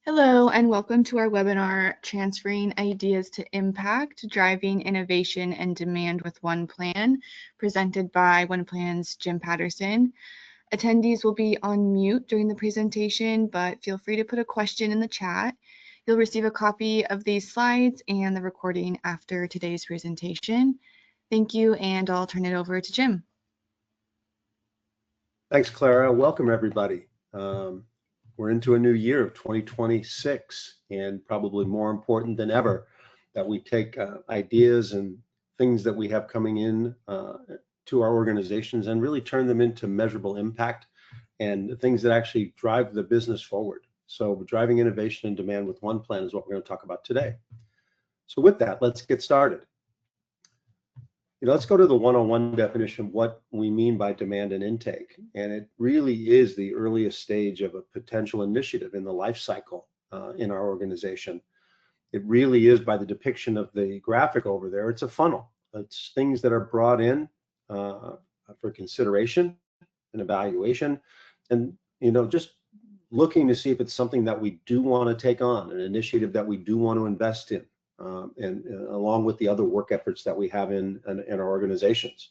Hello, and welcome to our webinar, Transferring Ideas to Impact, Driving Innovation and Demand with OnePlan, presented by OnePlan's Jim Patterson. Attendees will be on mute during the presentation, but feel free to put a question in the chat. You'll receive a copy of these slides and the recording after today's presentation. Thank you, and I'll turn it over to Jim. Thanks, Clara. Welcome, everybody. We're into a new year of 2026, and probably more important than ever that we take ideas and things that we have coming in to our organizations and really turn them into measurable impact and things that actually drive the business forward. So driving innovation and demand with OnePlan is what we're going to talk about today. So with that, let's get started. Let's go to the one-on-one definition of what we mean by demand and intake. And it really is the earliest stage of a potential initiative in the life cycle in our organization. It really is, by the depiction of the graphic over there, it's a funnel. It's things that are brought in for consideration and evaluation, and just looking to see if it's something that we do want to take on, an initiative that we do want to invest in. And along with the other work efforts that we have in our organizations.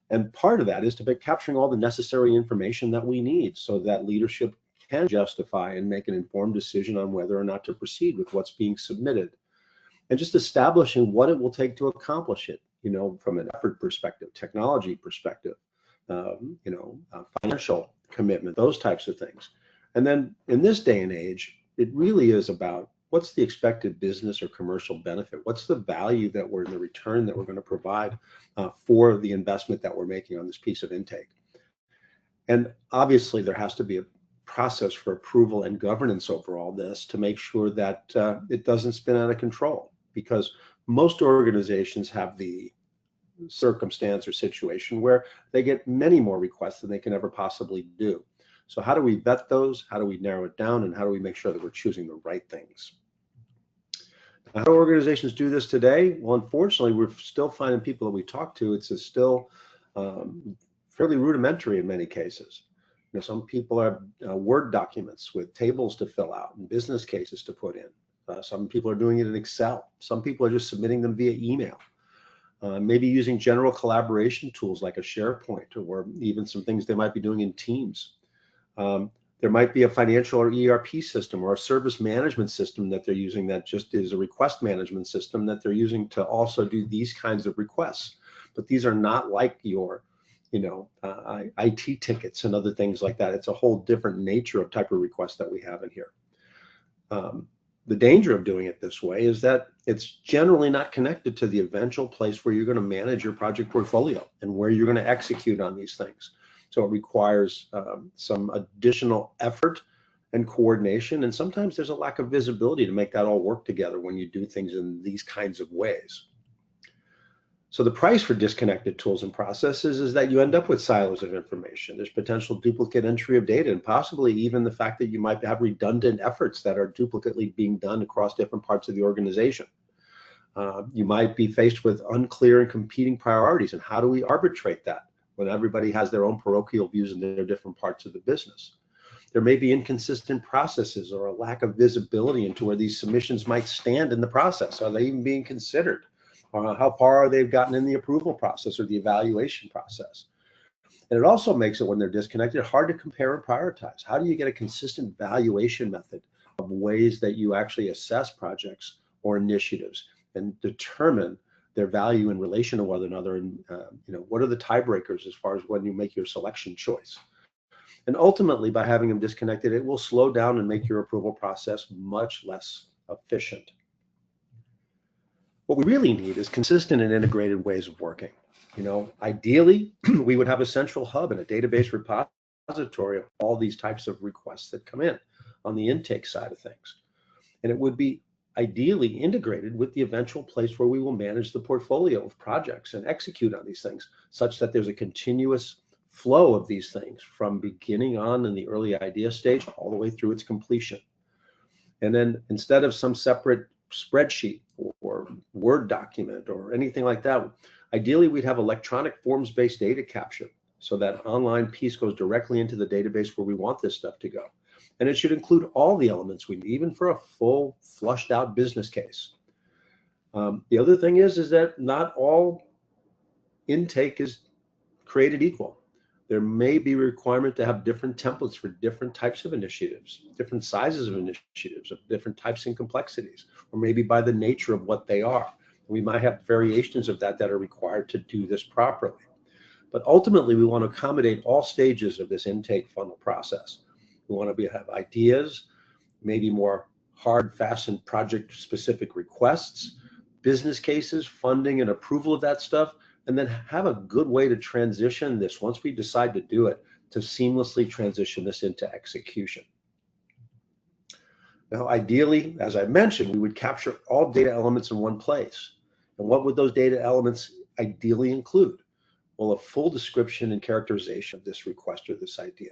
And part of that is to be capturing all the necessary information that we need so that leadership can justify and make an informed decision on whether or not to proceed with what's being submitted. And just establishing what it will take to accomplish it, from an effort perspective, technology perspective, financial commitment, those types of things. And then in this day and age, it really is about what's the expected business or commercial benefit? What's the value that we're in the return that we're going to provide for the investment that we're making on this piece of intake? And obviously there has to be a process for approval and governance over all this to make sure that it doesn't spin out of control, because most organizations have the circumstance or situation where they get many more requests than they can ever possibly do. So how do we vet those? How do we narrow it down? And how do we make sure that we're choosing the right things? How do organizations do this today? Well, unfortunately, we're still finding people that we talk to, it's still fairly rudimentary in many cases. Some people have Word documents with tables to fill out and business cases to put in. Some people are doing it in Excel. Some people are just submitting them via email. Maybe using general collaboration tools like a SharePoint, or even some things they might be doing in Teams. There might be a financial or ERP system or a service management system that they're using that just is a request management system that they're using to also do these kinds of requests. But these are not like your, IT tickets and other things like that. It's a whole different nature of type of request that we have in here. The danger of doing it this way is that it's generally not connected to the eventual place where you're going to manage your project portfolio and where you're going to execute on these things. So it requires some additional effort and coordination, and sometimes there's a lack of visibility to make that all work together when you do things in these kinds of ways. So the price for disconnected tools and processes is that you end up with silos of information. There's potential duplicate entry of data, and possibly even the fact that you might have redundant efforts that are duplicately being done across different parts of the organization. You might be faced with unclear and competing priorities, and how do we arbitrate that when everybody has their own parochial views in their different parts of the business? There may be inconsistent processes or a lack of visibility into where these submissions might stand in the process. Are they even being considered? Or how far are they gotten in the approval process or the evaluation process? And it also makes it, when they're disconnected, hard to compare and prioritize. How do you get a consistent valuation method of ways that you actually assess projects or initiatives and determine their value in relation to one another, and what are the tiebreakers as far as when you make your selection choice? And ultimately, by having them disconnected, it will slow down and make your approval process much less efficient. What we really need is consistent and integrated ways of working. Ideally, we would have a central hub and a database repository of all these types of requests that come in on the intake side of things. And it would be ideally integrated with the eventual place where we will manage the portfolio of projects and execute on these things, such that there's a continuous flow of these things from beginning on in the early idea stage all the way through its completion. And then instead of some separate spreadsheet or Word document or anything like that, ideally we'd have electronic forms-based data capture, so that online piece goes directly into the database where we want this stuff to go. And it should include all the elements we need, even for a full flushed out business case. The other thing is that not all intake is created equal. There may be a requirement to have different templates for different types of initiatives, different sizes of initiatives, of different types and complexities, or maybe by the nature of what they are. We might have variations of that are required to do this properly. But ultimately, we want to accommodate all stages of this intake funnel process. We want to have ideas, maybe more hard, fast, and project-specific requests, business cases, funding, and approval of that stuff, and then have a good way to transition this, once we decide to do it, to seamlessly transition this into execution. Now, ideally, as I mentioned, we would capture all data elements in one place. And what would those data elements ideally include? Well, a full description and characterization of this request or this idea.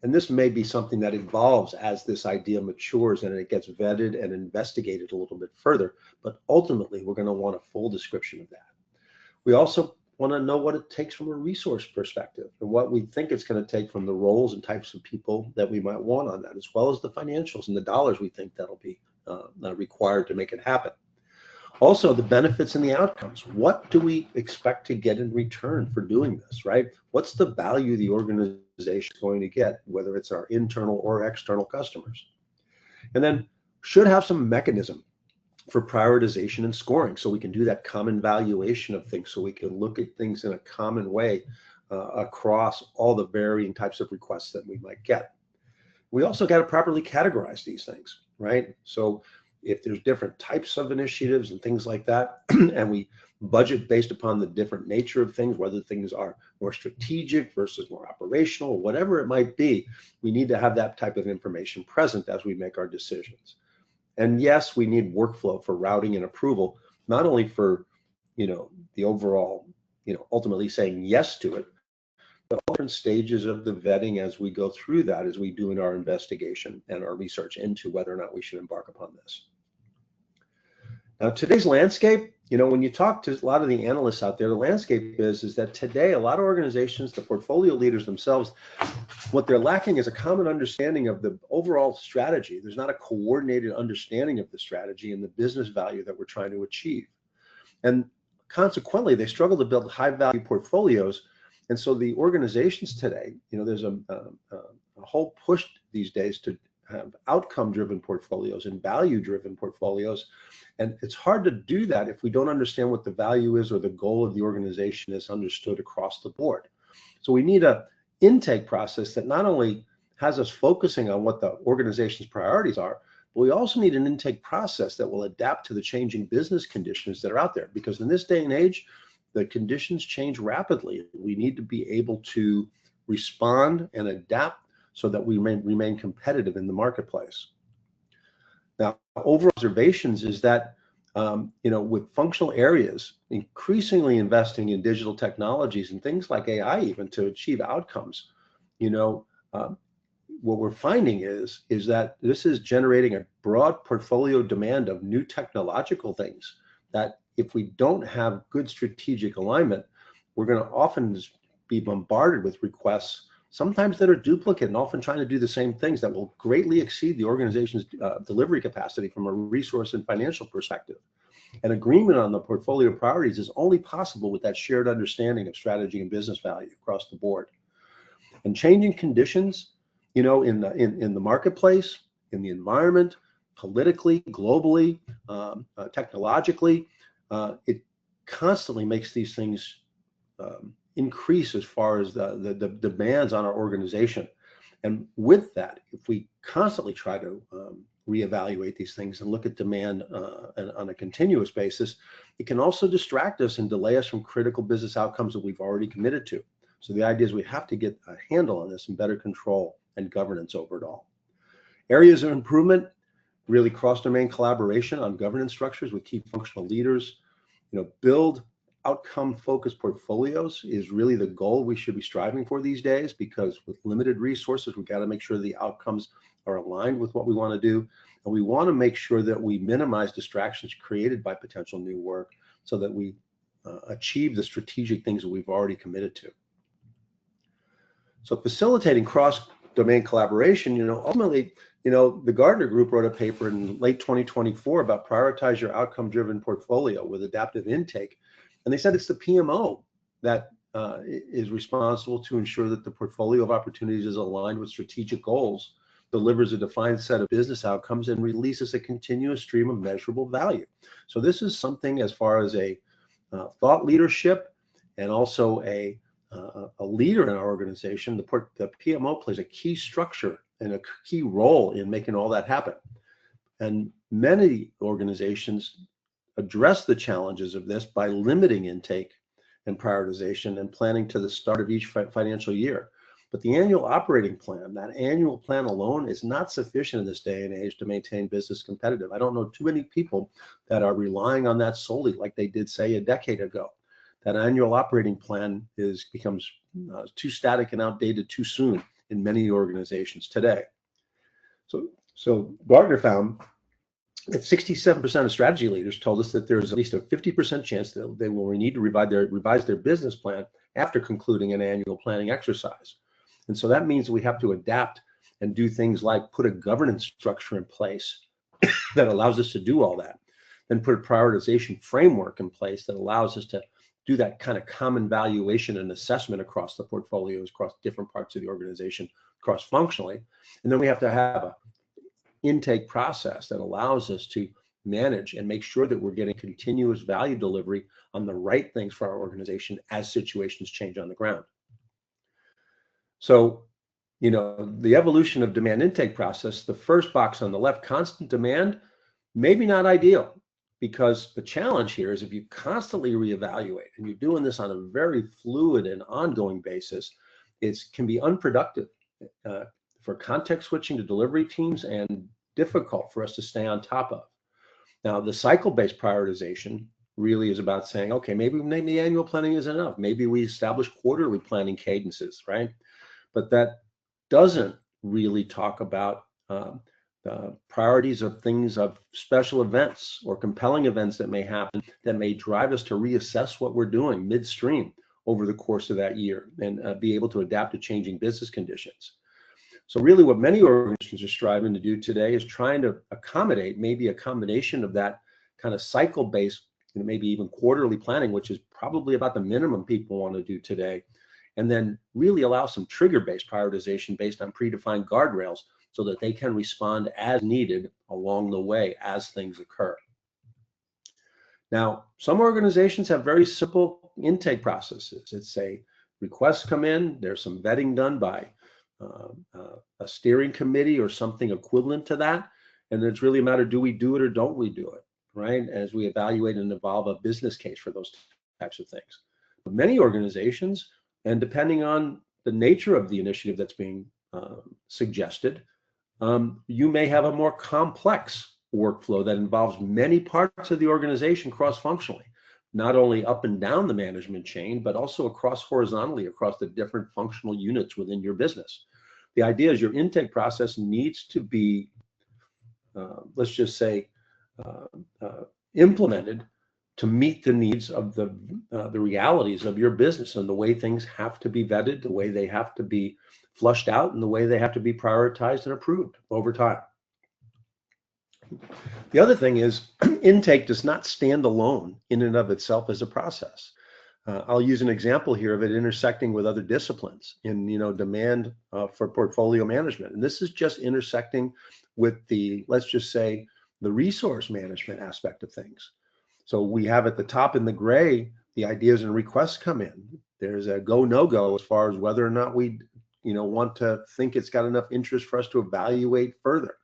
And this may be something that evolves as this idea matures and it gets vetted and investigated a little bit further. But ultimately, we're going to want a full description of that. We also want to know what it takes from a resource perspective and what we think it's going to take from the roles and types of people that we might want on that, as well as the financials and the dollars we think that'll be required to make it happen. Also, the benefits and the outcomes. What do we expect to get in return for doing this, right? What's the value the organization is going to get, whether it's our internal or external customers? And then should have some mechanism for prioritization and scoring, so we can do that common valuation of things, so we can look at things in a common way across all the varying types of requests that we might get. We also got to properly categorize these things, right? So if there's different types of initiatives and things like that, and we budget based upon the different nature of things, whether things are more strategic versus more operational, whatever it might be, we need to have that type of information present as we make our decisions. And yes, we need workflow for routing and approval, not only for, the overall, ultimately saying yes to it, but all different stages of the vetting as we go through that, as we do in our investigation and our research into whether or not we should embark upon this. Now, today's landscape, when you talk to a lot of the analysts out there, the landscape is that today, a lot of organizations, the portfolio leaders themselves, what they're lacking is a common understanding of the overall strategy. There's not a coordinated understanding of the strategy and the business value that we're trying to achieve. And consequently, they struggle to build high value portfolios. And so the organizations today, there's a whole push these days to have outcome-driven portfolios and value-driven portfolios. And it's hard to do that if we don't understand what the value is or the goal of the organization is understood across the board. So we need a intake process that not only has us focusing on what the organization's priorities are, but we also need an intake process that will adapt to the changing business conditions that are out there. Because in this day and age, the conditions change rapidly. We need to be able to respond and adapt so that we remain competitive in the marketplace. Now, overall observations is that, with functional areas increasingly investing in digital technologies and things like AI even to achieve outcomes, what we're finding is that this is generating a broad portfolio demand of new technological things that if we don't have good strategic alignment, we're going to often be bombarded with requests, sometimes that are duplicate and often trying to do the same things that will greatly exceed the organization's delivery capacity from a resource and financial perspective. An agreement on the portfolio priorities is only possible with that shared understanding of strategy and business value across the board. And changing conditions, in the marketplace, in the environment, politically, globally, technologically, it constantly makes these things increase as far as the demands on our organization. And with that, if we constantly try to reevaluate these things and look at demand on a continuous basis, it can also distract us and delay us from critical business outcomes that we've already committed to. So the idea is we have to get a handle on this and better control and governance over it all. Areas of improvement, really cross-domain collaboration on governance structures with key functional leaders. Build outcome-focused portfolios is really the goal we should be striving for these days, because with limited resources, we've got to make sure the outcomes are aligned with what we want to do. And we want to make sure that we minimize distractions created by potential new work so that we achieve the strategic things that we've already committed to. So facilitating domain collaboration, ultimately, the Gardner Group wrote a paper in late 2024 about prioritize your outcome-driven portfolio with adaptive intake. And they said it's the PMO that is responsible to ensure that the portfolio of opportunities is aligned with strategic goals, delivers a defined set of business outcomes, and releases a continuous stream of measurable value. So this is something as far as a thought leadership and also a leader in our organization. The PMO plays a key structure and a key role in making all that happen. And many organizations address the challenges of this by limiting intake and prioritization and planning to the start of each financial year. But the annual operating plan, that annual plan alone, is not sufficient in this day and age to maintain business competitive. I don't know too many people that are relying on that solely like they did, say, a decade ago. That annual operating plan becomes too static and outdated too soon in many organizations today. So Gardner found that 67% of strategy leaders told us that there's at least a 50% chance that they will need to revise their business plan after concluding an annual planning exercise. And so that means we have to adapt and do things like put a governance structure in place that allows us to do all that, then put a prioritization framework in place that allows us to do that kind of common valuation and assessment across the portfolios, across different parts of the organization, cross-functionally. And then we have to have a intake process that allows us to manage and make sure that we're getting continuous value delivery on the right things for our organization as situations change on the ground. So, the evolution of demand intake process, the first box on the left, constant demand, maybe not ideal, because the challenge here is if you constantly reevaluate and you're doing this on a very fluid and ongoing basis, it can be unproductive for context switching to delivery teams and difficult for us to stay on top of. Now, the cycle-based prioritization really is about saying, okay, maybe the annual planning isn't enough. Maybe we establish quarterly planning cadences, right? But that doesn't really talk about priorities of things, of special events or compelling events that may happen that may drive us to reassess what we're doing midstream over the course of that year and be able to adapt to changing business conditions. So really what many organizations are striving to do today is trying to accommodate maybe a combination of that kind of cycle-based, maybe even quarterly planning, which is probably about the minimum people want to do today, and then really allow some trigger-based prioritization based on predefined guardrails so that they can respond as needed along the way as things occur. Now, some organizations have very simple intake processes. It's a requests come in, there's some vetting done by a steering committee or something equivalent to that, and it's really a matter, do we do it or don't we do it, right? As we evaluate and evolve a business case for those types of things. But many organizations, and depending on the nature of the initiative that's being suggested, you may have a more complex workflow that involves many parts of the organization cross-functionally, not only up and down the management chain, but also across horizontally across the different functional units within your business. The idea is your intake process needs to be, let's just say, implemented to meet the needs of the realities of your business and the way things have to be vetted, the way they have to be flushed out, and the way they have to be prioritized and approved over time. The other thing is intake does not stand alone in and of itself as a process. I'll use an example here of it intersecting with other disciplines in demand for portfolio management. And this is just intersecting with the, let's just say, the resource management aspect of things. So we have at the top in the gray, the ideas and requests come in. There's a go, no go as far as whether or not we want to think it's got enough interest for us to evaluate further.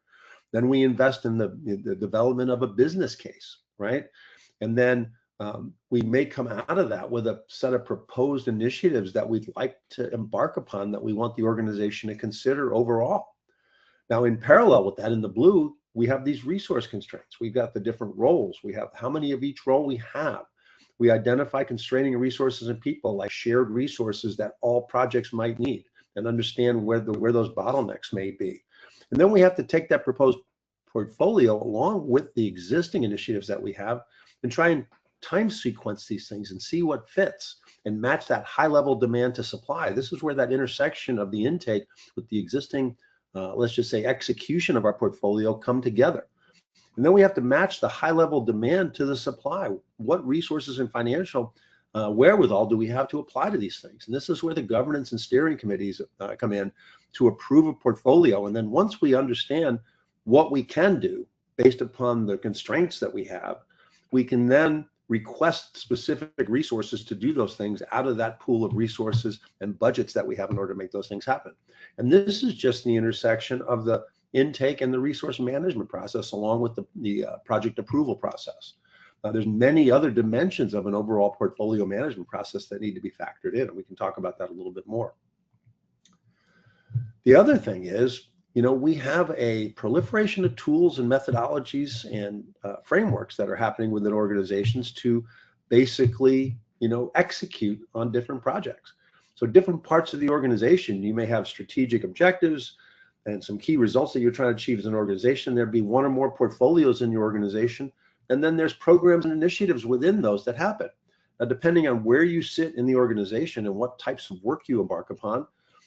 Then we invest in the development of a business case, right? And then we may come out of that with a set of proposed initiatives that we'd like to embark upon that we want the organization to consider overall. Now, in parallel with that, in the blue, we have these resource constraints. We've got the different roles. We have how many of each role we have. We identify constraining resources and people like shared resources that all projects might need and understand where those bottlenecks may be. And then we have to take that proposed portfolio along with the existing initiatives that we have and try and time sequence these things and see what fits and match that high level demand to supply. This is where that intersection of the intake with the existing, let's just say, execution of our portfolio come together. And then we have to match the high level demand to the supply. What resources and financial wherewithal do we have to apply to these things? And this is where the governance and steering committees come in to approve a portfolio. And then once we understand what we can do based upon the constraints that we have, we can then request specific resources to do those things out of that pool of resources and budgets that we have in order to make those things happen. And this is just the intersection of the intake and the resource management process, along with the project approval process. There's many other dimensions of an overall portfolio management process that need to be factored in, and we can talk about that a little bit more. The other thing is, we have a proliferation of tools and methodologies and frameworks that are happening within organizations to basically, execute on different projects. So different parts of the organization, you may have strategic objectives and some key results that you're trying to achieve as an organization. There'd be one or more portfolios in your organization, and then there's programs and initiatives within those that happen. Now, depending on where you sit in the organization and what types of work you embark upon,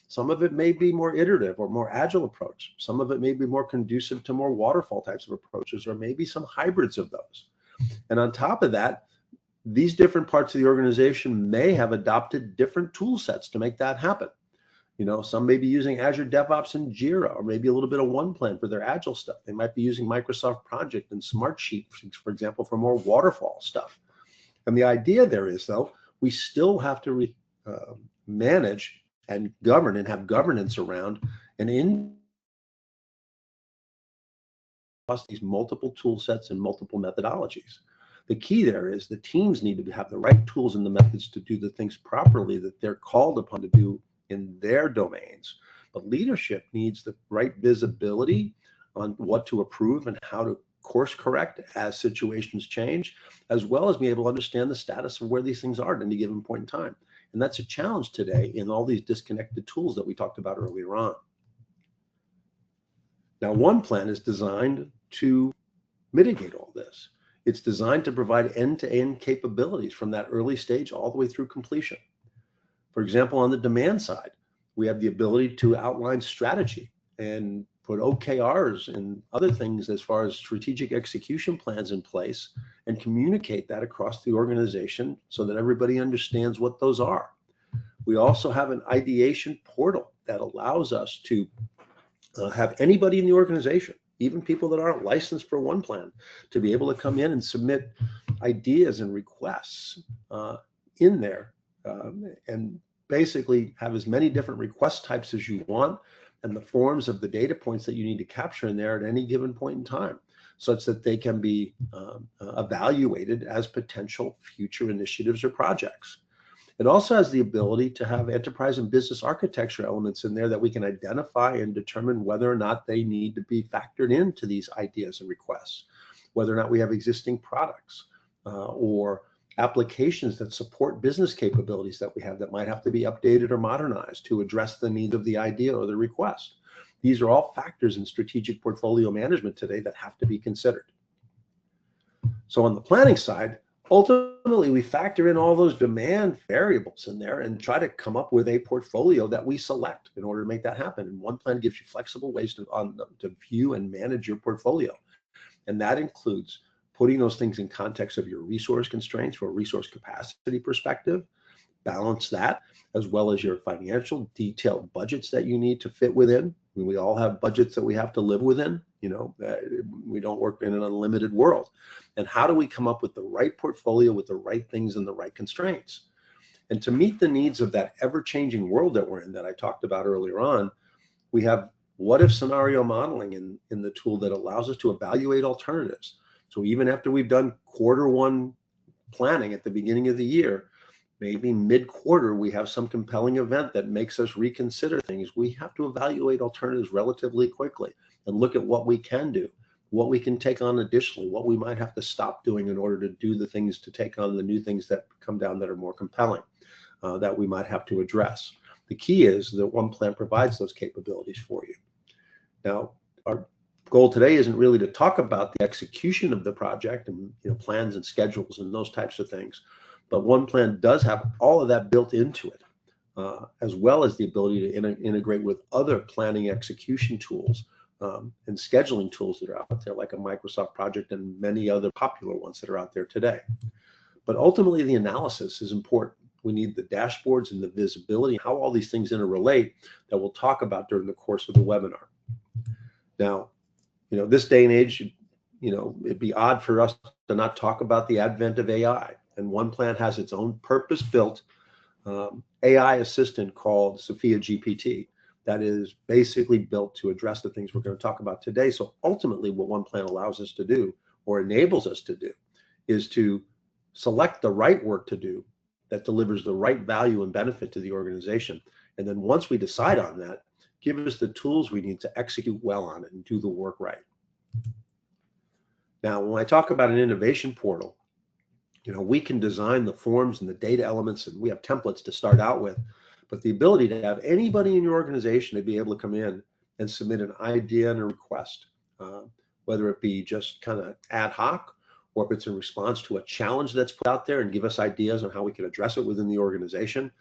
some of it may be more iterative or more agile approach. Some of it may be more conducive to more waterfall types of approaches, or maybe some hybrids of those. And on top of that, these different parts of the organization may have adopted different tool sets to make that happen. Some may be using Azure DevOps and Jira, or maybe a little bit of OnePlan for their agile stuff. They might be using Microsoft Project and Smartsheet, for example, for more waterfall stuff. And the idea there is, though, we still have to manage and govern and have governance around and in these multiple tool sets and multiple methodologies. The key there is the teams need to have the right tools and the methods to do the things properly that they're called upon to do in their domains. But leadership needs the right visibility on what to approve and how to course correct as situations change, as well as be able to understand the status of where these things are at any given point in time. And that's a challenge today in all these disconnected tools that we talked about earlier on. Now, OnePlan is designed to mitigate all this. It's designed to provide end-to-end capabilities from that early stage all the way through completion. For example, on the demand side, we have the ability to outline strategy and put OKRs and other things as far as strategic execution plans in place and communicate that across the organization so that everybody understands what those are. We also have an ideation portal that allows us to have anybody in the organization, even people that aren't licensed for OnePlan, to be able to come in and submit ideas and requests in there. And basically have as many different request types as you want and the forms of the data points that you need to capture in there at any given point in time, such that they can be evaluated as potential future initiatives or projects. It also has the ability to have enterprise and business architecture elements in there that we can identify and determine whether or not they need to be factored into these ideas and requests, whether or not we have existing products or applications that support business capabilities that we have that might have to be updated or modernized to address the needs of the idea or the request. These are all factors in strategic portfolio management today that have to be considered. So on the planning side, ultimately we factor in all those demand variables in there and try to come up with a portfolio that we select in order to make that happen. And OnePlan gives you flexible ways to view and manage your portfolio. And that includes putting those things in context of your resource constraints from a resource capacity perspective, balance that, as well as your financial detailed budgets that you need to fit within. I mean, we all have budgets that we have to live within, we don't work in an unlimited world. And how do we come up with the right portfolio with the right things and the right constraints? And to meet the needs of that ever-changing world that we're in that I talked about earlier on, we have what if scenario modeling in the tool that allows us to evaluate alternatives. So even after we've done Q1 planning at the beginning of the year, maybe mid-quarter we have some compelling event that makes us reconsider things. We have to evaluate alternatives relatively quickly and look at what we can do, what we can take on additionally, what we might have to stop doing in order to do the things to take on the new things that come down that are more compelling, that we might have to address. The key is that OnePlan provides those capabilities for you. Now, our goal today isn't really to talk about the execution of the project and plans and schedules and those types of things, But OnePlan does have all of that built into it, as well as the ability to integrate with other planning execution tools and scheduling tools that are out there, like a Microsoft Project and many other popular ones that are out there today. But ultimately, the analysis is important. We need the dashboards and the visibility, how all these things interrelate, that we'll talk about during the course of the webinar. Now, this day and age, it'd be odd for us to not talk about the advent of AI. And OnePlan has its own purpose-built AI assistant called Sophia GPT that is basically built to address the things we're going to talk about today. So ultimately, what OnePlan allows us to do, or enables us to do, is to select the right work to do that delivers the right value and benefit to the organization. And then once we decide on that, give us the tools we need to execute well on it and do the work right. Now, when I talk about an innovation portal, we can design the forms and the data elements, and we have templates to start out with, but the ability to have anybody in your organization to be able to come in and submit an idea and a request, whether it be just kind of ad hoc, or if it's in response to a challenge that's put out there and give us ideas on how we can address it within the organization,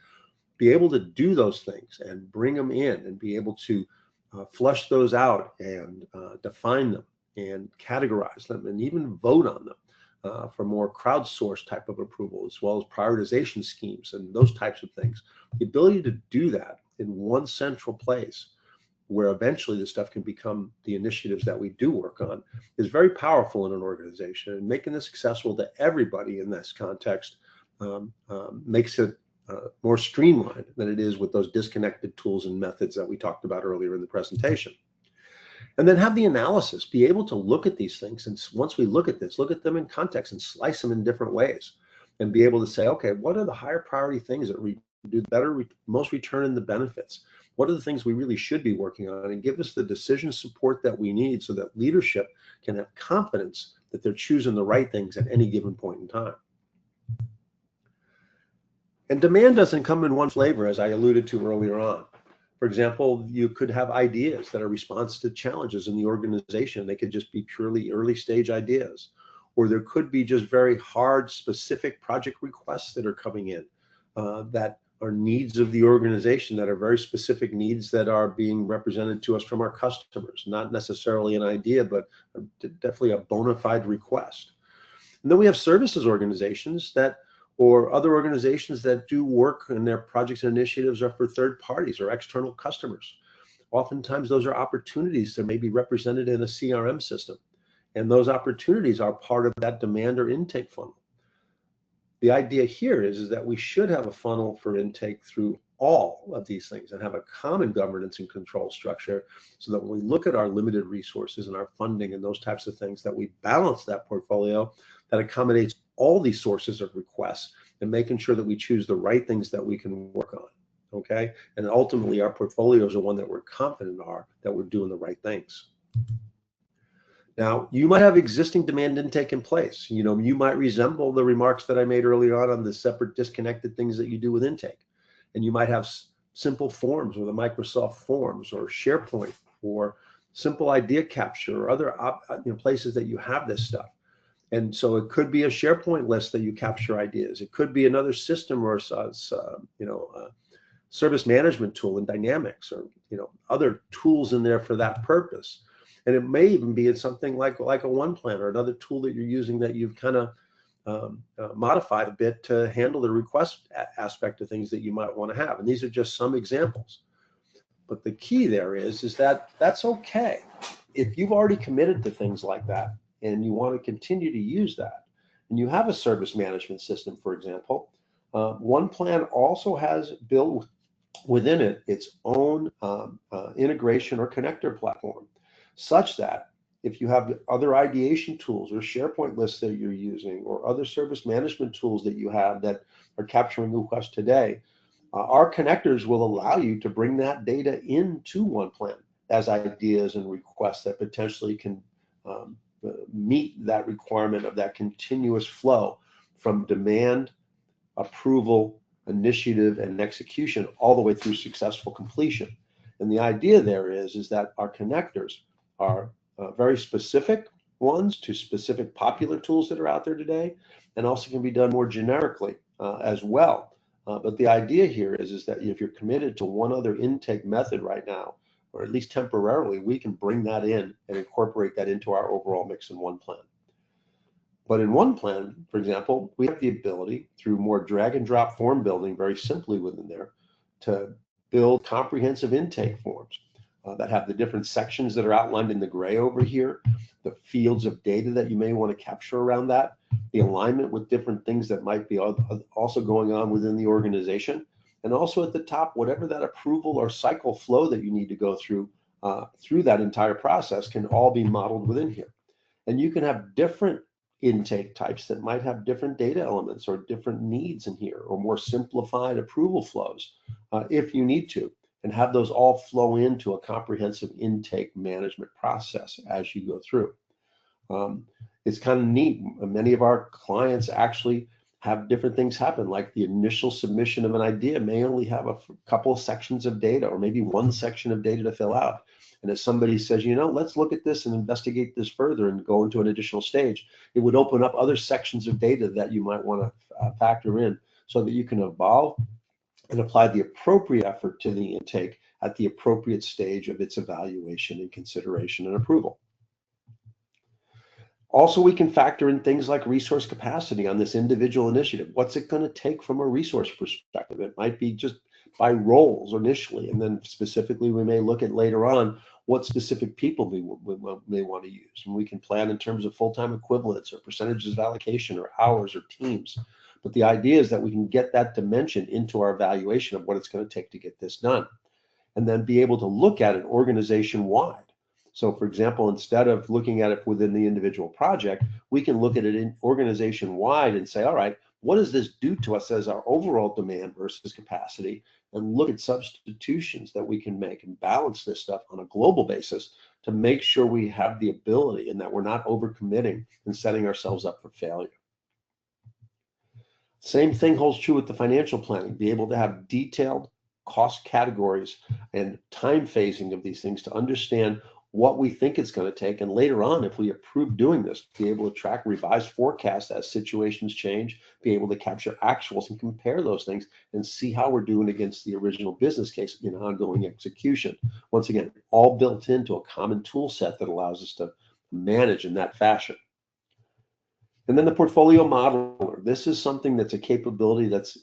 be able to do those things and bring them in and be able to flush those out and define them and categorize them and even vote on them for more crowdsourced type of approval, as well as prioritization schemes and those types of things. The ability to do that in one central place, where eventually this stuff can become the initiatives that we do work on, is very powerful in an organization. And making this accessible to everybody in this context makes it more streamlined than it is with those disconnected tools and methods that we talked about earlier in the presentation. And then have the analysis, be able to look at these things. And once we look at this, look at them in context and slice them in different ways, and be able to say, okay, what are the higher priority things that do better, most return in the benefits? What are the things we really should be working on, and give us the decision support that we need so that leadership can have confidence that they're choosing the right things at any given point in time. And demand doesn't come in one flavor, as I alluded to earlier on. For example, you could have ideas that are response to challenges in the organization. They could just be purely early stage ideas, or there could be just very hard, specific project requests that are coming in that are needs of the organization, that are very specific needs that are being represented to us from our customers, not necessarily an idea, but definitely a bona fide request. And then we have services organizations or other organizations that do work, and their projects and initiatives are for third parties or external customers. Oftentimes those are opportunities that may be represented in a CRM system, and those opportunities are part of that demand or intake funnel. The idea here is that we should have a funnel for intake through all of these things and have a common governance and control structure, so that when we look at our limited resources and our funding and those types of things, that we balance that portfolio that accommodates all these sources of requests, and making sure that we choose the right things that we can work on, okay? And ultimately, our portfolios are one that we're confident that we're doing the right things. Now, you might have existing demand intake in place. You might resemble the remarks that I made earlier on the separate disconnected things that you do with intake. And you might have simple forms with a Microsoft Forms or SharePoint, or simple idea capture, or other places that you have this stuff. And so it could be a SharePoint list that you capture ideas. It could be another system, or service management tool in Dynamics, or other tools in there for that purpose. And it may even be something like a OnePlan, or another tool that you're using that you've kind of modified a bit to handle the request aspect of things that you might want to have. And these are just some examples. But the key there is that that's okay. If you've already committed to things like that, and you want to continue to use that, and you have a service management system, for example, OnePlan also has built within it its own integration or connector platform, such that if you have other ideation tools or SharePoint lists that you're using, or other service management tools that you have that are capturing requests today, our connectors will allow you to bring that data into OnePlan as ideas and requests that potentially can meet that requirement of that continuous flow from demand, approval, initiative, and execution, all the way through successful completion. And the idea there is that our connectors are very specific ones to specific popular tools that are out there today, and also can be done more generically as well. But the idea here is that if you're committed to one other intake method right now, or at least temporarily, we can bring that in and incorporate that into our overall mix in OnePlan. But in OnePlan, for example, we have the ability through more drag and drop form building very simply within there to build comprehensive intake forms that have the different sections that are outlined in the gray over here, the fields of data that you may want to capture around that, the alignment with different things that might be also going on within the organization, and also at the top, whatever that approval or cycle flow that you need to go through that entire process can all be modeled within here. And you can have different intake types that might have different data elements or different needs in here, or more simplified approval flows if you need to, and have those all flow into a comprehensive intake management process as you go through. It's kind of neat. Many of our clients actually have different things happen, like the initial submission of an idea may only have a couple of sections of data, or maybe one section of data to fill out. And if somebody says, you know, let's look at this and investigate this further and go into an additional stage, it would open up other sections of data that you might want to factor in so that you can evolve and apply the appropriate effort to the intake at the appropriate stage of its evaluation and consideration and approval. Also, we can factor in things like resource capacity on this individual initiative. What's it going to take from a resource perspective? It might be just by roles initially, and then specifically we may look at later on what specific people we may want to use. And we can plan in terms of full-time equivalents or percentages of allocation or hours or teams. But the idea is that we can get that dimension into our evaluation of what it's going to take to get this done, and then be able to look at it organization-wide. So for example, instead of looking at it within the individual project, we can look at it in organization-wide and say, all right, what does this do to us as our overall demand versus capacity, and look at substitutions that we can make and balance this stuff on a global basis to make sure we have the ability and that we're not overcommitting and setting ourselves up for failure. Same thing holds true with the financial planning. Be able to have detailed cost categories and time phasing of these things to understand what we think it's going to take, and later on, if we approve doing this, be able to track revised forecasts as situations change, be able to capture actuals and compare those things and see how we're doing against the original business case in ongoing execution. Once again, all built into a common tool set that allows us to manage in that fashion. And then the portfolio modeler. This is something that's a capability that's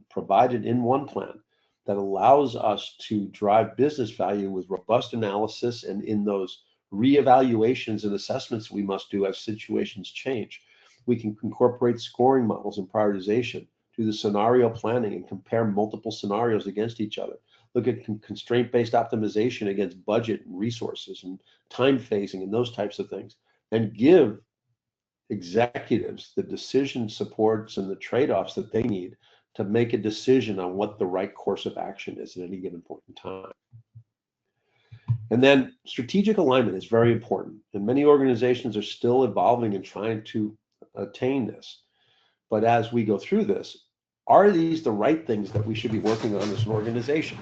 provided in OnePlan that allows us to drive business value with robust analysis, and in those reevaluations and assessments we must do as situations change. We can incorporate scoring models and prioritization, do the scenario planning and compare multiple scenarios against each other. Look at constraint-based optimization against budget and resources and time phasing and those types of things, and give executives the decision supports and the trade-offs that they need to make a decision on what the right course of action is at any given point in time. And then strategic alignment is very important, and many organizations are still evolving and trying to attain this. But as we go through this, are these the right things that we should be working on as an organization?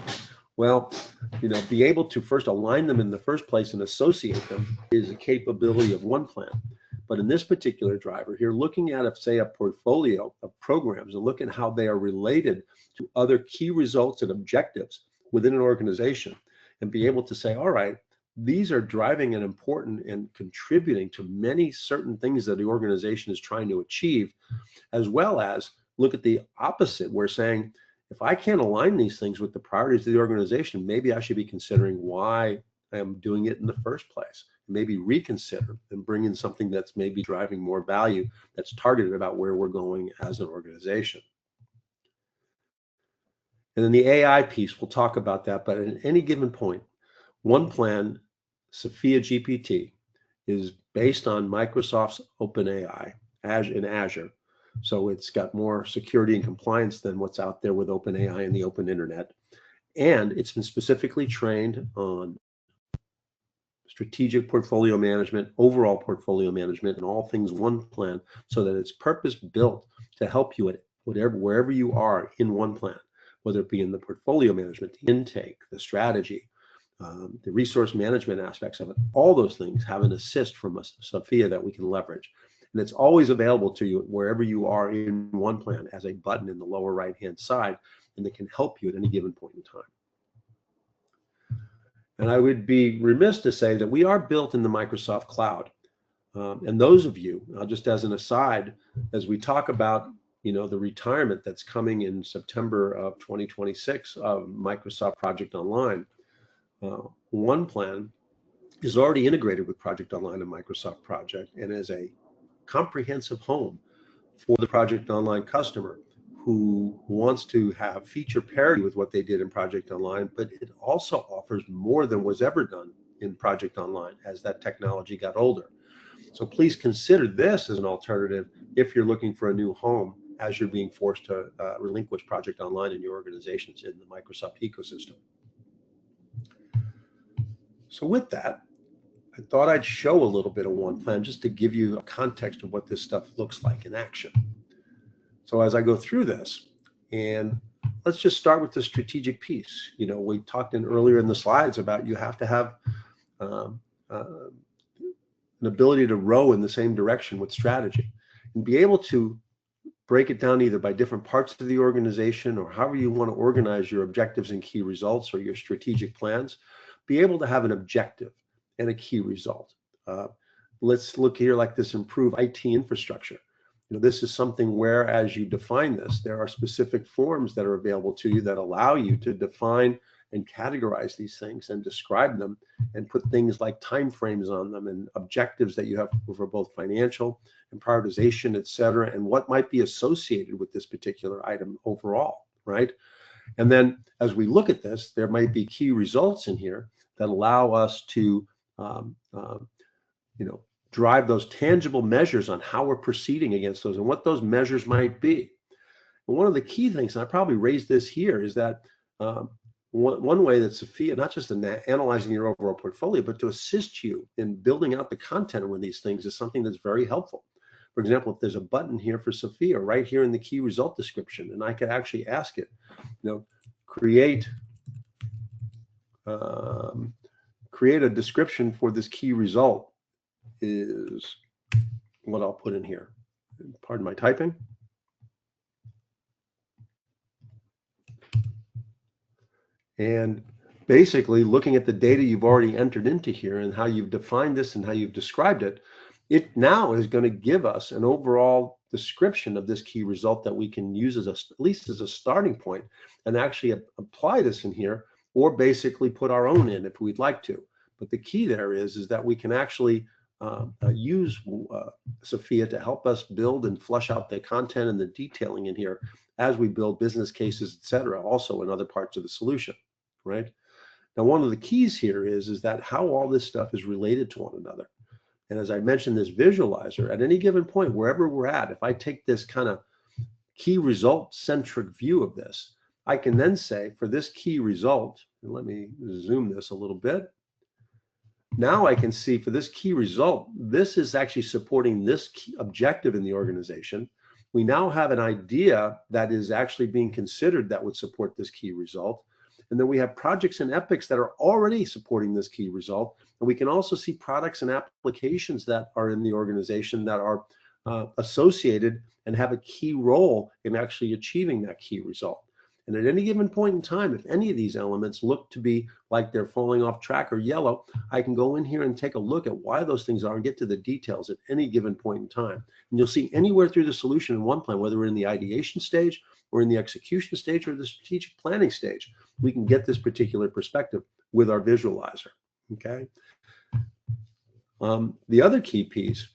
Well, you know, be able to first align them in the first place and associate them is a capability of OnePlan. But in this particular driver here, looking at, say, a portfolio of programs and looking at how they are related to other key results and objectives within an organization, and be able to say, all right, these are driving and important and contributing to many certain things that the organization is trying to achieve, as well as look at the opposite. We're saying, if I can't align these things with the priorities of the organization, maybe I should be considering why I'm doing it in the first place. Maybe reconsider and bring in something that's maybe driving more value, that's targeted about where we're going as an organization. And then the AI piece, we'll talk about that, but at any given point, OnePlan Sophia GPT is based on Microsoft's OpenAI in Azure. So it's got more security and compliance than what's out there with OpenAI and the open internet. And it's been specifically trained on strategic portfolio management, overall portfolio management, and all things OnePlan, so that it's purpose-built to help you at wherever you are in OnePlan, whether it be in the portfolio management, the intake, the strategy, the resource management aspects of it. All those things have an assist from Sophia that we can leverage. And it's always available to you wherever you are in OnePlan as a button in the lower right-hand side, and it can help you at any given point in time. And I would be remiss to say that we are built in the Microsoft cloud. And those of you, just as an aside, as we talk about, the retirement that's coming in September of 2026 of Microsoft Project Online, OnePlan is already integrated with Project Online and Microsoft Project, and is a comprehensive home for the Project Online customer who wants to have feature parity with what they did in Project Online, but it also offers more than was ever done in Project Online as that technology got older. So please consider this as an alternative if you're looking for a new home as you're being forced to relinquish Project Online in your organizations in the Microsoft ecosystem. So with that, I thought I'd show a little bit of OnePlan just to give you a context of what this stuff looks like in action. So as I go through this, and let's just start with the strategic piece. We talked earlier in the slides about you have to have an ability to row in the same direction with strategy and be able to break it down either by different parts of the organization or however you want to organize your objectives and key results or your strategic plans. Be able to have an objective and a key result. Let's look here like this: improve IT infrastructure. This is something where, as you define this, there are specific forms that are available to you that allow you to define and categorize these things and describe them and put things like timeframes on them and objectives that you have for both financial and prioritization, et cetera, and what might be associated with this particular item overall, right? And then as we look at this, there might be key results in here that allow us to drive those tangible measures on how we're proceeding against those and what those measures might be. And one of the key things, and I probably raised this here, is that one way that Sophia, not just in analyzing your overall portfolio, but to assist you in building out the content with these things, is something that's very helpful. For example, if there's a button here for Sophia right here in the key result description, and I could actually ask it, create a description for this key result, is what I'll put in here. Pardon my typing. And basically looking at the data you've already entered into here and how you've defined this and how you've described it, it now is going to give us an overall description of this key result that we can use as at least as a starting point and actually apply this in here, or basically put our own in if we'd like to. But the key there is that we can actually use Sophia to help us build and flush out the content and the detailing in here as we build business cases, et cetera, also in other parts of the solution, right? Now, one of the keys here is that how all this stuff is related to one another. And as I mentioned, this visualizer, at any given point, wherever we're at, if I take this kind of key result centric view of this, I can then say for this key result, and let me zoom this a little bit. Now I can see for this key result, this is actually supporting this key objective in the organization. We now have an idea that is actually being considered that would support this key result. And then we have projects and epics that are already supporting this key result. And we can also see products and applications that are in the organization that are associated and have a key role in actually achieving that key result. And at any given point in time, if any of these elements look to be like they're falling off track or yellow, I can go in here and take a look at why those things are and get to the details at any given point in time. And you'll see anywhere through the solution in OnePlan, whether we're in the ideation stage or in the execution stage or the strategic planning stage, we can get this particular perspective with our visualizer, okay? The other key piece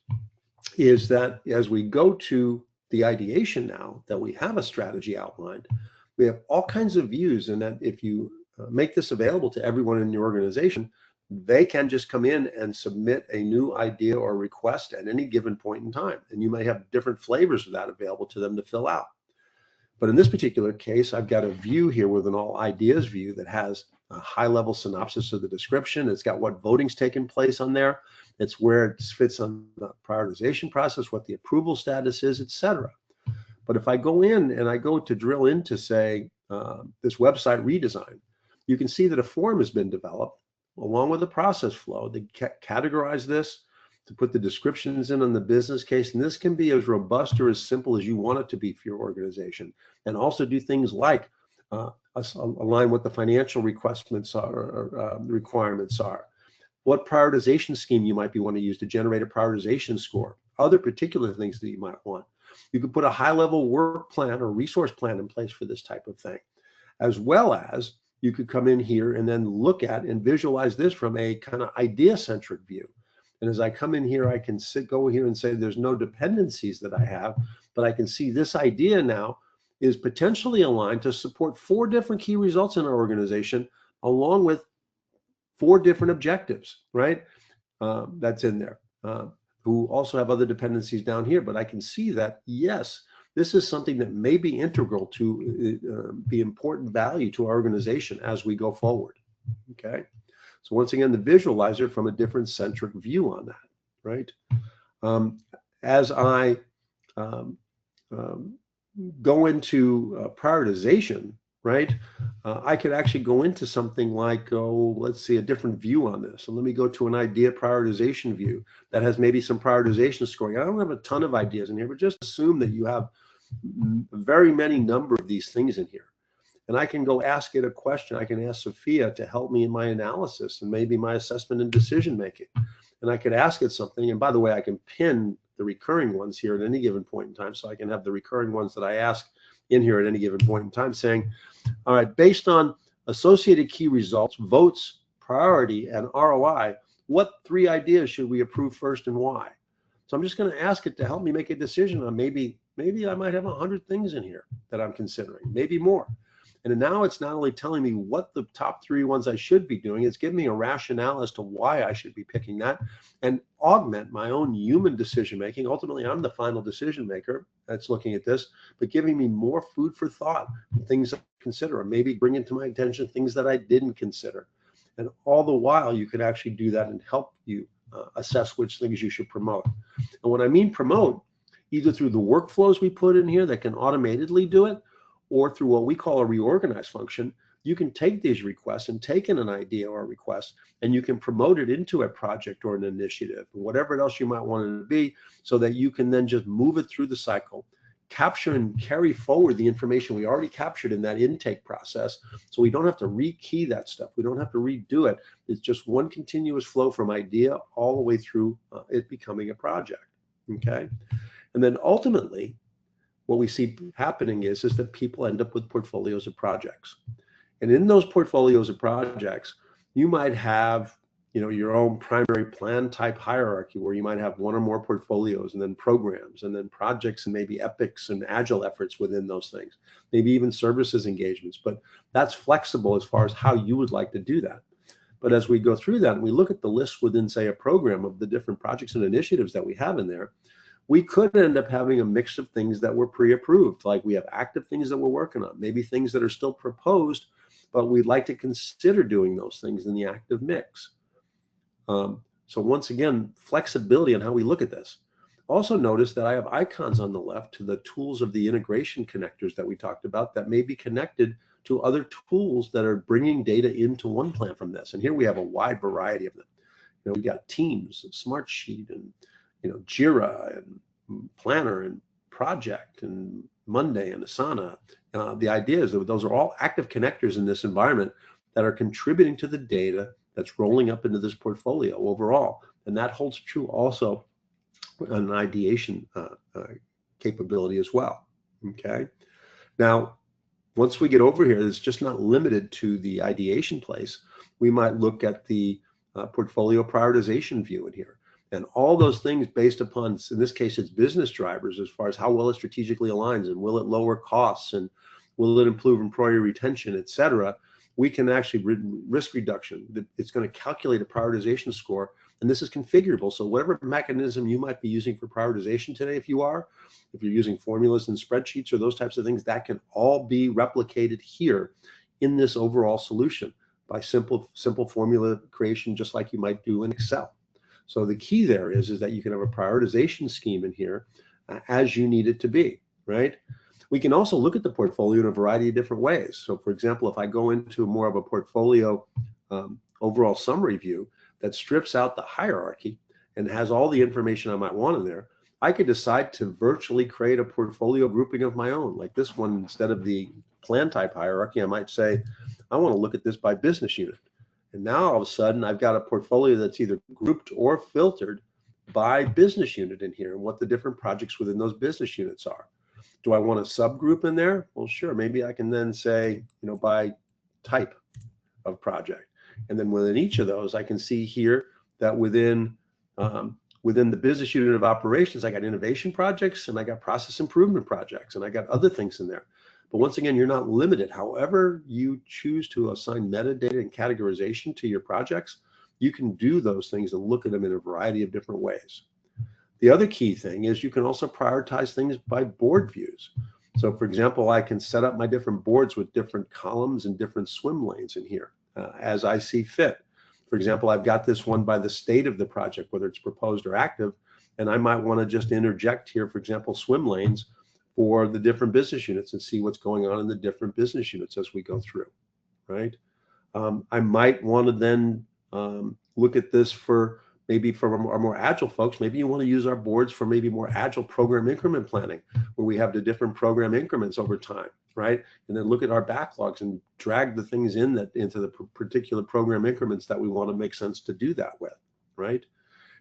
is that as we go to the ideation now, that we have a strategy outlined, we have all kinds of views, and that if you make this available to everyone in your organization, they can just come in and submit a new idea or request at any given point in time. And you may have different flavors of that available to them to fill out. But in this particular case, I've got a view here with an all ideas view that has a high level synopsis of the description. It's got what voting's taken place on there. It's where it fits on the prioritization process, what the approval status is, et cetera. But if I go in and I go to drill into, say, this website redesign, you can see that a form has been developed along with a process flow. They categorize this, to put the descriptions in on the business case. And this can be as robust or as simple as you want it to be for your organization. And also do things like align what the financial requirements are, what prioritization scheme you might want to use to generate a prioritization score, other particular things that you might want. You could put a high-level work plan or resource plan in place for this type of thing, as well as you could come in here and then look at and visualize this from a kind of idea-centric view. And as I come in here, I can go here and say there's no dependencies that I have, but I can see this idea now is potentially aligned to support 4 different key results in our organization, along with 4 different objectives, right? That's in there, who also have other dependencies down here. But I can see that, yes, this is something that may be integral to be important value to our organization as we go forward, okay? So once again, the visualizer from a different centric view on that, right? As I go into prioritization, right? I could actually go into something like, let's see, a different view on this. So let me go to an idea prioritization view that has maybe some prioritization scoring. I don't have a ton of ideas in here, but just assume that you have very many number of these things in here. And I can go ask it a question. I can ask Sophia to help me in my analysis and maybe my assessment and decision making. And I could ask it something. And by the way, I can pin the recurring ones here at any given point in time. So I can have the recurring ones that I ask in here at any given point in time saying, all right, based on associated key results, votes, priority, and ROI, what 3 ideas should we approve first and why? So I'm just going to ask it to help me make a decision on maybe I might have 100 things in here that I'm considering, maybe more. And now it's not only telling me what the top 3 ones I should be doing, it's giving me a rationale as to why I should be picking that and augment my own human decision making. Ultimately, I'm the final decision maker that's looking at this, but giving me more food for thought, things I consider, or maybe bringing to my attention things that I didn't consider. And all the while, you could actually do that and help you assess which things you should promote. And when I mean promote, either through the workflows we put in here that can automatically do it, or through what we call a reorganize function, you can take these requests and take in an idea or a request, and you can promote it into a project or an initiative, whatever else you might want it to be, so that you can then just move it through the cycle, capture and carry forward the information we already captured in that intake process, so we don't have to rekey that stuff. We don't have to redo it. It's just one continuous flow from idea all the way through it becoming a project, okay? And then ultimately, what we see happening is that people end up with portfolios of projects. And in those portfolios of projects, you might have, your own primary plan type hierarchy where you might have 1 or more portfolios and then programs and then projects and maybe epics and agile efforts within those things, maybe even services engagements. But that's flexible as far as how you would like to do that. But as we go through that and we look at the list within, say, a program of the different projects and initiatives that we have in there, we could end up having a mix of things that were pre-approved, like we have active things that we're working on, maybe things that are still proposed, but we'd like to consider doing those things in the active mix. So once again, flexibility on how we look at this. Also notice that I have icons on the left to the tools of the integration connectors that we talked about that may be connected to other tools that are bringing data into OnePlan from this. And here we have a wide variety of them. We got Teams and Smartsheet and Jira and Planner and Project and Monday and Asana. The idea is that those are all active connectors in this environment that are contributing to the data that's rolling up into this portfolio overall. And that holds true also on an ideation capability as well, okay? Now, once we get over here, it's just not limited to the ideation place. We might look at the portfolio prioritization view in here. And all those things based upon, in this case, it's business drivers as far as how well it strategically aligns and will it lower costs and will it improve employee retention, et cetera. We can actually risk reduction. It's going to calculate a prioritization score, and this is configurable. So whatever mechanism you might be using for prioritization today, if you're using formulas and spreadsheets or those types of things, that can all be replicated here in this overall solution by simple formula creation, just like you might do in Excel. So the key there is that you can have a prioritization scheme in here as you need it to be, right? We can also look at the portfolio in a variety of different ways. So for example, if I go into more of a portfolio overall summary view that strips out the hierarchy and has all the information I might want in there, I could decide to virtually create a portfolio grouping of my own. Like this one, instead of the plan type hierarchy, I might say, I want to look at this by business unit. And now all of a sudden I've got a portfolio that's either grouped or filtered by business unit in here and what the different projects within those business units are. Do I want a subgroup in there? Well, sure. Maybe I can then say, by type of project. And then within each of those, I can see here that within the business unit of operations, I got innovation projects and I got process improvement projects and I got other things in there. But once again, you're not limited. However you choose to assign metadata and categorization to your projects, you can do those things and look at them in a variety of different ways. The other key thing is you can also prioritize things by board views. So for example, I can set up my different boards with different columns and different swim lanes in here as I see fit. For example, I've got this one by the state of the project, whether it's proposed or active, and I might want to just interject here, for example, swim lanes for the different business units and see what's going on in the different business units as we go through, right? I might want to then look at this for maybe for our more agile folks. Maybe you want to use our boards for maybe more agile program increment planning, where we have the different program increments over time, right? And then look at our backlogs and drag the things into the particular program increments that we want to make sense to do that with, right?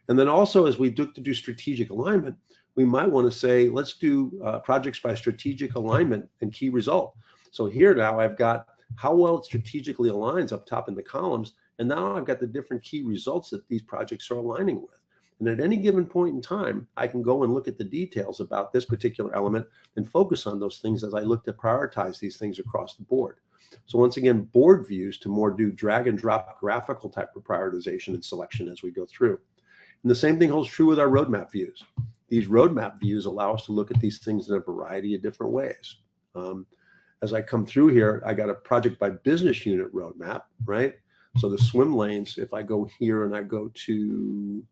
And then also, as we look to do strategic alignment, we might want to say, let's do projects by strategic alignment and key result. So here now I've got how well it strategically aligns up top in the columns, and now I've got the different key results that these projects are aligning with. And at any given point in time, I can go and look at the details about this particular element and focus on those things as I look to prioritize these things across the board. So once again, board views to more do drag and drop graphical type of prioritization and selection as we go through. And the same thing holds true with our roadmap views. These roadmap views allow us to look at these things in a variety of different ways. As I come through here, I got a project by business unit roadmap, right? So the swim lanes, if I go here and I go to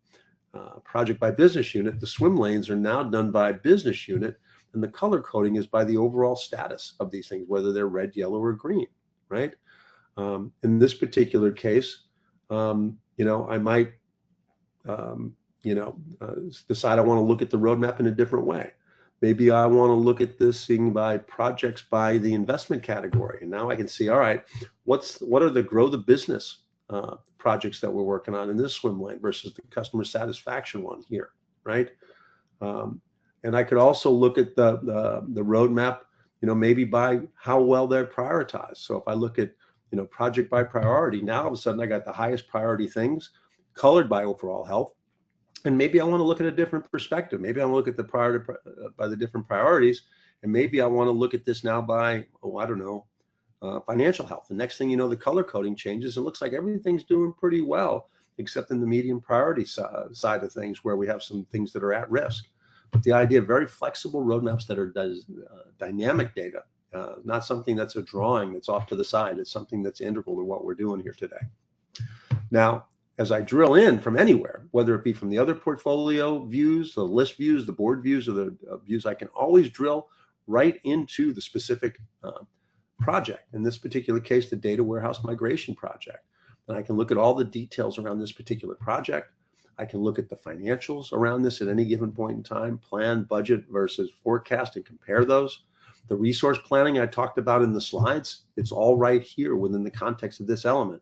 project by business unit, the swim lanes are now done by business unit, and the color coding is by the overall status of these things, whether they're red, yellow, or green, right? In this particular case, I might, decide I want to look at the roadmap in a different way. Maybe I want to look at this thing by projects by the investment category. And now I can see, all right, what are the grow the business projects that we're working on in this swim lane versus the customer satisfaction one here, right? And I could also look at the roadmap, maybe by how well they're prioritized. So if I look at, project by priority, now all of a sudden I got the highest priority things colored by overall health. And maybe I want to look at a different perspective. Maybe I want to look at the priority by the different priorities, and maybe I want to look at this now by, financial health. The next thing you know, the color coding changes. It looks like everything's doing pretty well, except in the medium priority side of things, where we have some things that are at risk. But the idea of very flexible roadmaps that are dynamic data, not something that's a drawing that's off to the side. It's something that's integral to what we're doing here today. Now, as I drill in from anywhere, whether it be from the other portfolio views, the list views, the board views, or the views, I can always drill right into the specific project. In this particular case, the data warehouse migration project. And I can look at all the details around this particular project. I can look at the financials around this at any given point in time, plan, budget versus forecast, and compare those. The resource planning I talked about in the slides, it's all right here within the context of this element.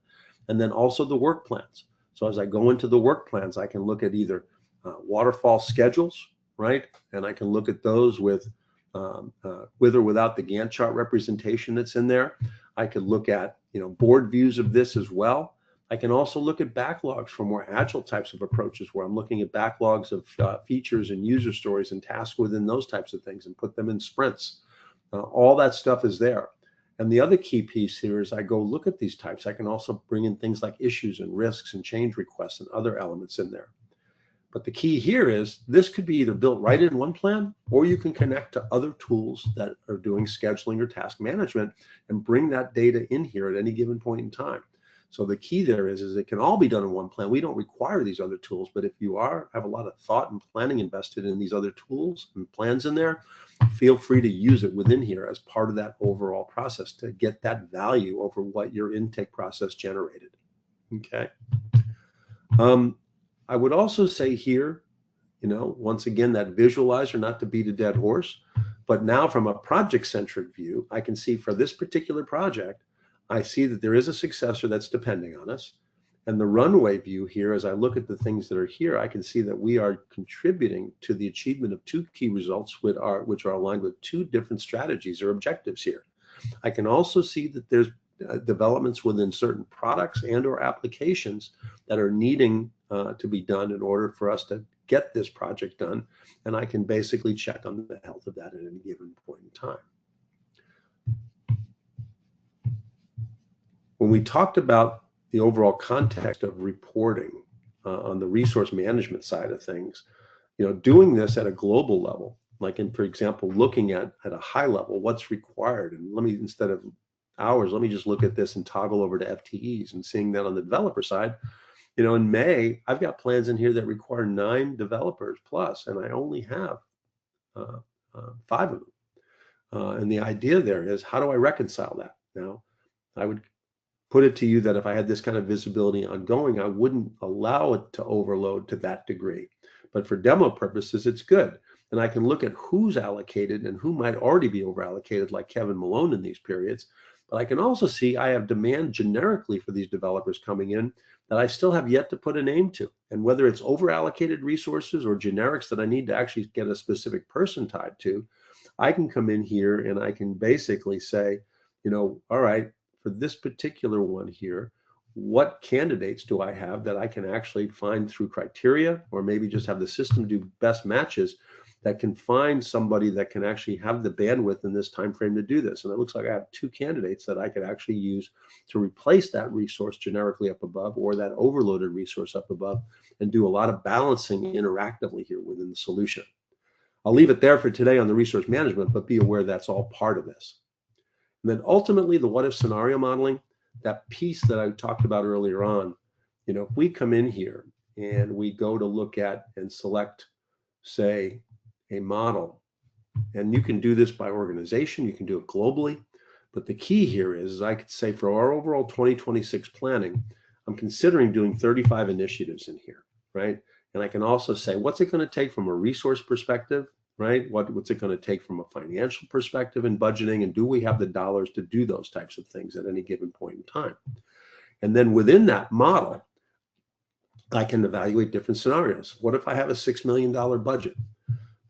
And then also the work plans. So as I go into the work plans, I can look at either waterfall schedules, right? And I can look at those with or without the Gantt chart representation that's in there. I could look at, board views of this as well. I can also look at backlogs for more agile types of approaches, where I'm looking at backlogs of features and user stories and tasks within those types of things and put them in sprints. All that stuff is there. And the other key piece here is I go look at these types. I can also bring in things like issues and risks and change requests and other elements in there. But the key here is this could be either built right in OnePlan, or you can connect to other tools that are doing scheduling or task management and bring that data in here at any given point in time. So the key there is it can all be done in OnePlan. We don't require these other tools, but if you have a lot of thought and planning invested in these other tools and plans in there, feel free to use it within here as part of that overall process to get that value over what your intake process generated. Okay. I would also say here, once again, that visualizer, not to beat a dead horse, but now from a project-centric view, I can see for this particular project, I see that there is a successor that's depending on us. And the runway view here, as I look at the things that are here, I can see that we are contributing to the achievement of two key results, which are aligned with two different strategies or objectives here. I can also see that there's developments within certain products and or applications that are needing to be done in order for us to get this project done. And I can basically check on the health of that at any given point in time. When we talked about the overall context of reporting on the resource management side of things, doing this at a global level, like for example, looking at a high level, what's required. And instead of hours, let me just look at this and toggle over to FTEs and seeing that on the developer side. In May, I've got plans in here that require 9 developers plus, and I only have 5 of them. And the idea there is, how do I reconcile that? Now, I would put it to you that if I had this kind of visibility ongoing, I wouldn't allow it to overload to that degree. But for demo purposes, it's good. And I can look at who's allocated and who might already be over allocated, like Kevin Malone in these periods. But I can also see I have demand generically for these developers coming in that I still have yet to put a name to. And whether it's over allocated resources or generics that I need to actually get a specific person tied to, I can come in here and I can basically say, all right, for this particular one here, what candidates do I have that I can actually find through criteria, or maybe just have the system do best matches that can find somebody that can actually have the bandwidth in this time frame to do this. And it looks like I have 2 candidates that I could actually use to replace that resource generically up above, or that overloaded resource up above, and do a lot of balancing interactively here within the solution. I'll leave it there for today on the resource management, but be aware that's all part of this. And then ultimately, the what if scenario modeling, that piece that I talked about earlier on, if we come in here and we go to look at and select, say, a model, and you can do this by organization, you can do it globally, but the key here is I could say for our overall 2026 planning, I'm considering doing 35 initiatives in here, right? And I can also say, what's it going to take from a resource perspective, right? What's it going to take from a financial perspective in budgeting, and do we have the dollars to do those types of things at any given point in time? And then within that model, I can evaluate different scenarios. What if I have a $6 million budget?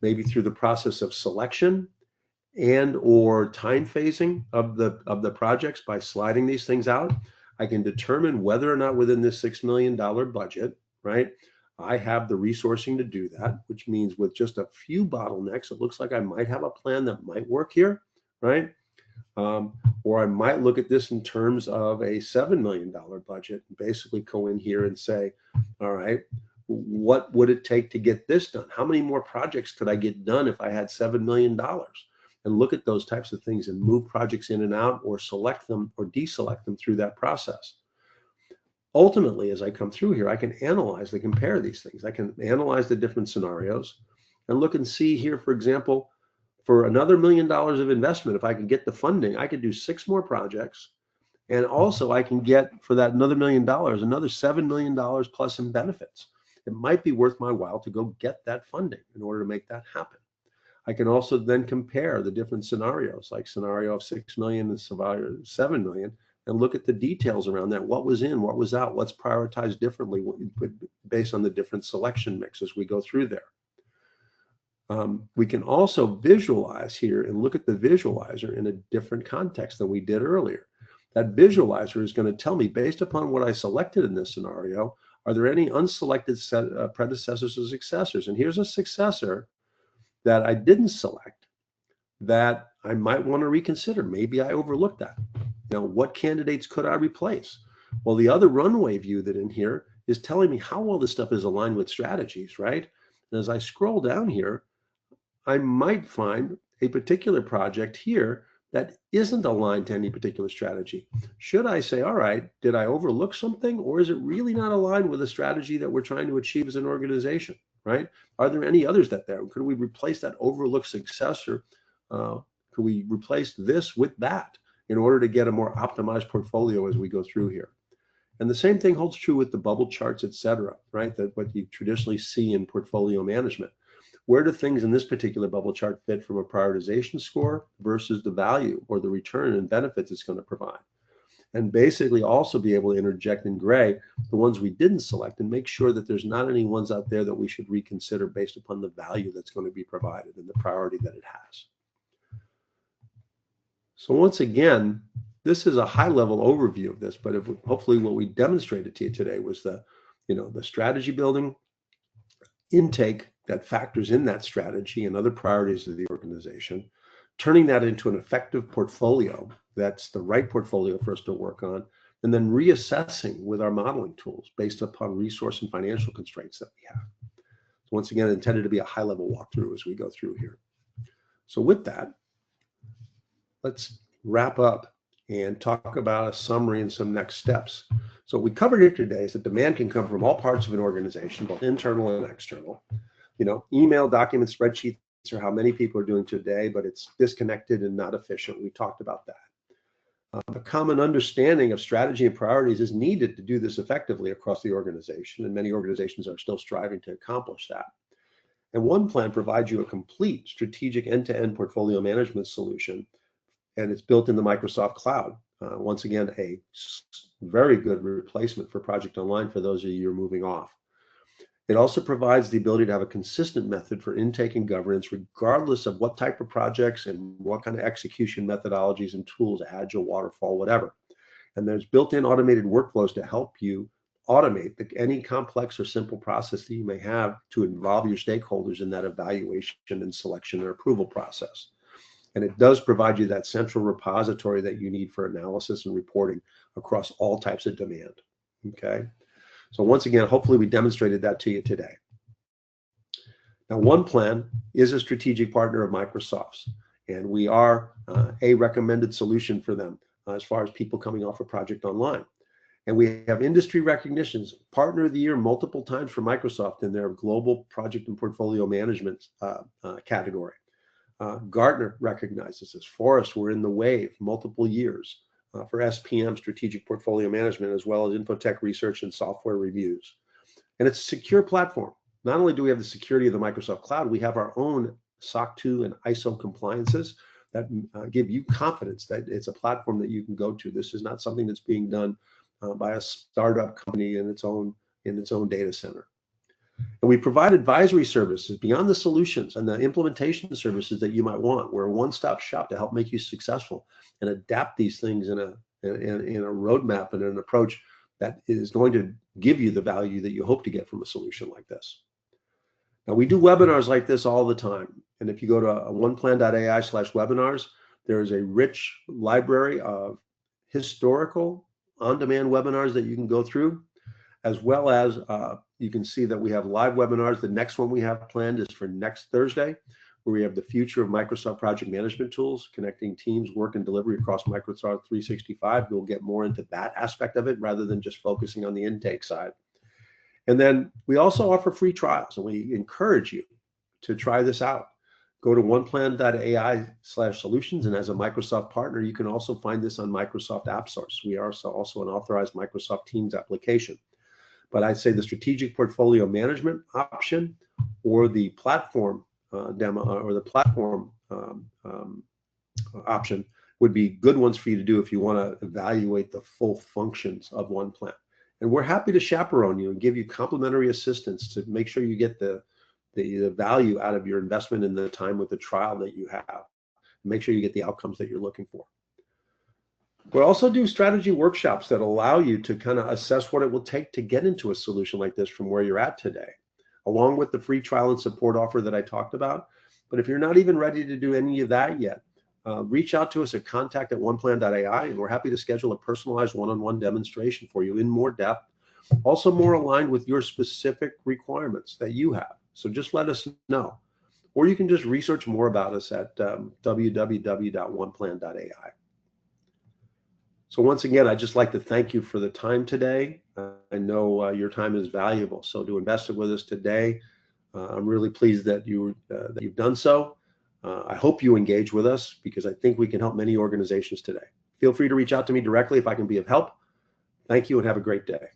Maybe through the process of selection and or time phasing of the projects by sliding these things out, I can determine whether or not within this $6 million budget, right, I have the resourcing to do that, which means with just a few bottlenecks, it looks like I might have a plan that might work here, right? Or I might look at this in terms of a $7 million budget and basically go in here and say, all right, what would it take to get this done? How many more projects could I get done if I had $7 million? And look at those types of things and move projects in and out, or select them or deselect them through that process. Ultimately, as I come through here, I can analyze and compare these things. I can analyze the different scenarios and look and see here, for example, for another $1 million of investment, if I could get the funding, I could do 6 more projects. And also I can get, for that another $1 million, another $7 million plus in benefits. It might be worth my while to go get that funding in order to make that happen. I can also then compare the different scenarios, like scenario of 6 million and scenario of 7 million, and look at the details around that. What was in, what was out, what's prioritized differently based on the different selection mix as we go through there. We can also visualize here and look at the visualizer in a different context than we did earlier. That visualizer is going to tell me, based upon what I selected in this scenario, are there any unselected predecessors or successors? And here's a successor that I didn't select that I might want to reconsider. Maybe I overlooked that. What candidates could I replace? Well, the other runway view that in here is telling me how well this stuff is aligned with strategies, right? And as I scroll down here, I might find a particular project here that isn't aligned to any particular strategy. Should I say, all right, did I overlook something, or is it really not aligned with the strategy that we're trying to achieve as an organization, right? Are there any others that there? Could we replace that overlooked successor? Could we replace this with that in order to get a more optimized portfolio as we go through here? And the same thing holds true with the bubble charts, et cetera, right? That what you traditionally see in portfolio management. Where do things in this particular bubble chart fit from a prioritization score versus the value or the return and benefits it's going to provide? And basically also be able to interject in gray the ones we didn't select and make sure that there's not any ones out there that we should reconsider based upon the value that's going to be provided and the priority that it has. So once again, this is a high-level overview of this, but hopefully what we demonstrated to you today was the strategy building, intake that factors in that strategy and other priorities of the organization, turning that into an effective portfolio that's the right portfolio for us to work on, and then reassessing with our modeling tools based upon resource and financial constraints that we have. So once again, intended to be a high-level walkthrough as we go through here. So with that, let's wrap up and talk about a summary and some next steps. So what we covered here today is that demand can come from all parts of an organization, both internal and external. Email, documents, spreadsheets are how many people are doing today, but it's disconnected and not efficient. We talked about that. A common understanding of strategy and priorities is needed to do this effectively across the organization, and many organizations are still striving to accomplish that. And OnePlan provides you a complete strategic end-to-end portfolio management solution, and it's built in the Microsoft Cloud. Once again, a very good replacement for Project Online for those of you who are moving off. It also provides the ability to have a consistent method for intake and governance, regardless of what type of projects and what kind of execution methodologies and tools, agile, waterfall, whatever. And there's built-in automated workflows to help you automate any complex or simple process that you may have to involve your stakeholders in that evaluation and selection or approval process. And it does provide you that central repository that you need for analysis and reporting across all types of demand. Okay. So once again, hopefully we demonstrated that to you today. Now, OnePlan is a strategic partner of Microsoft's, and we are a recommended solution for them as far as people coming off of Project Online. And we have industry recognitions, Partner of the Year multiple times for Microsoft in their global project and portfolio management category. Gartner recognizes us. Forrest, we're in the wave multiple years for SPM, Strategic Portfolio Management, as well as Infotech Research and Software Reviews. And it's a secure platform. Not only do we have the security of the Microsoft Cloud, we have our own SOC 2 and ISO compliances that give you confidence that it's a platform that you can go to. This is not something that's being done by a startup company in its own data center. And we provide advisory services beyond the solutions and the implementation services that you might want. We're a one-stop shop to help make you successful and adapt these things in a roadmap and an approach that is going to give you the value that you hope to get from a solution like this. Now, we do webinars like this all the time. And if you go to oneplan.ai/webinars, there is a rich library of historical on-demand webinars that you can go through, as well as you can see that we have live webinars. The next one we have planned is for next Thursday, where we have the future of Microsoft project management tools, connecting teams, work, and delivery across Microsoft 365. We'll get more into that aspect of it rather than just focusing on the intake side. And then we also offer free trials, and we encourage you to try this out. Go to oneplan.ai/solutions, and as a Microsoft partner, you can also find this on Microsoft AppSource. We are also an authorized Microsoft Teams application. But I'd say the strategic portfolio management option or the platform demo or the platform option would be good ones for you to do if you want to evaluate the full functions of OnePlan. And we're happy to chaperone you and give you complimentary assistance to make sure you get the value out of your investment in the time with the trial that you have. Make sure you get the outcomes that you're looking for. We'll also do strategy workshops that allow you to kind of assess what it will take to get into a solution like this from where you're at today, along with the free trial and support offer that I talked about. But if you're not even ready to do any of that yet, reach out to us at contact@oneplan.ai, and we're happy to schedule a personalized one-on-one demonstration for you in more depth, also more aligned with your specific requirements that you have. So just let us know. Or you can just research more about us at www.oneplan.ai. So once again, I'd just like to thank you for the time today. I know your time is valuable, so to invest it with us today, I'm really pleased that you've done so. I hope you engage with us because I think we can help many organizations today. Feel free to reach out to me directly if I can be of help. Thank you and have a great day.